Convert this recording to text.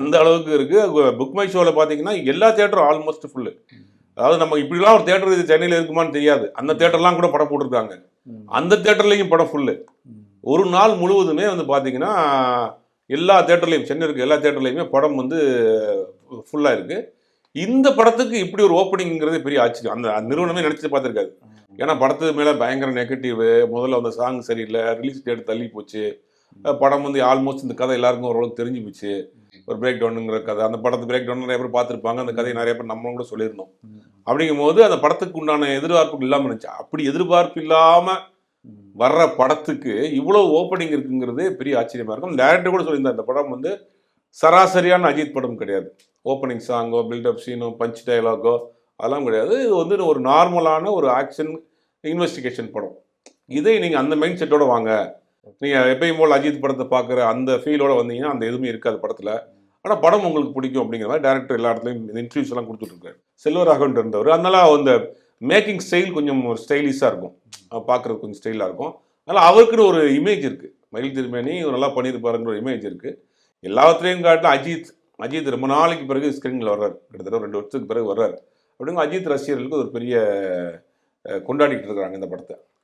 அந்த அளவுக்கு இருக்குது. புக் மை ஷோவில் பார்த்தீங்கன்னா எல்லா தேட்டரும் ஆல்மோஸ்ட் ஃபுல்லு. அதாவது நம்ம இப்படிலாம் ஒரு தேட்டர் இது சென்னையில் இருக்குமான்னு தெரியாது. அந்த தேட்டர்லாம் கூட படம் போட்டிருக்காங்க. அந்த தேட்டர்லேயும் படம் ஃபுல்லு. ஒரு நாள் முழுவதுமே வந்து பார்த்தீங்கன்னா எல்லா தேட்டர்லையும், சென்னை இருக்க எல்லா தேட்டர்லையுமே படம் வந்து ஃபுல்லாக இருக்குது. இந்த படத்துக்கு இப்படி ஒரு ஓப்பனிங்கிறது பெரிய ஆச்சரியம். அந்த நிறுவனமே நினச்சி பார்த்துருக்காது. ஏன்னா படத்துக்கு மேலே பயங்கர நெகட்டிவ், முதல்ல அந்த சாங் சரியில்லை, ரிலீஸ் டேட் தள்ளி போச்சு, படம் வந்து ஆல்மோஸ்ட் இந்த கதை எல்லாருக்கும் ஓரளவுக்கு தெரிஞ்சு போச்சு, ஒரு பிரேக் டவுனுங்கிற கதை. அந்த படத்து பிரேக் டவுன் நிறைய பேர் பார்த்துருப்பாங்க, அந்த கதையை நிறைய பேர் நம்மளும் கூட சொல்லியிருந்தோம். அப்படிங்கும் போது அந்த படத்துக்கு உண்டான எதிர்பார்ப்புகள் இல்லாமல் இருந்துச்சு. அப்படி எதிர்பார்ப்பு இல்லாமல் வர்ற படத்துக்கு இவ்வளோ ஓப்பனிங் இருக்குங்கிறது பெரிய ஆச்சரியமாக இருக்கும். டேரக்டர் கூட சொல்லியிருந்தார், இந்த படம் வந்து சராசரியான அஜித் படம் கிடையாது. ஓப்பனிங் சாங்கோ, பில்டப் சீனோ, பஞ்ச் டயலாகோ அதெல்லாம் கிடையாது. இது வந்து ஒரு நார்மலான ஒரு ஆக்ஷன் இன்வெஸ்டிகேஷன் படம். இதை நீங்கள் அந்த மைண்ட் செட்டோட வாங்க. நீங்கள் எப்பயும் போல் அஜித் படத்தை பார்க்குற அந்த ஃபீலோட வந்தீங்கன்னா அந்த எதுவுமே இருக்காது படத்தில். ஆனால் படம் உங்களுக்கு பிடிக்கும் அப்படிங்கிற மாதிரி டேரக்டர் எல்லா இடத்துலையும் இன்டர்வியூஸ் எல்லாம் கொடுத்துட்ருக்காரு. செல்வராகவன் இருந்தவர். அதனால அந்த மேக்கிங் ஸ்டைல் கொஞ்சம் ஒரு ஸ்டைலிஷாக இருக்கும், பார்க்குறது கொஞ்சம் ஸ்டைலாக இருக்கும். அதனால் அவருக்குன்னு ஒரு இமேஜ் இருக்குது. மயில் திருமேனி நல்லா பண்ணியிருப்பாருங்கிற ஒரு இமேஜ் இருக்குது. எல்லாத்துலேயும் காட்டில் அஜித் ரொம்ப நாளைக்கு பிறகு ஸ்க்ரீனில் வர்றாரு. கிட்டத்தட்ட 2 வருஷத்துக்கு பிறகு வர்றாரு. அப்படிங்க அஜித் ரசிகர்களுக்கு ஒரு பெரிய கொண்டாடிட்டு இருக்கிறாங்க இந்த படத்தை.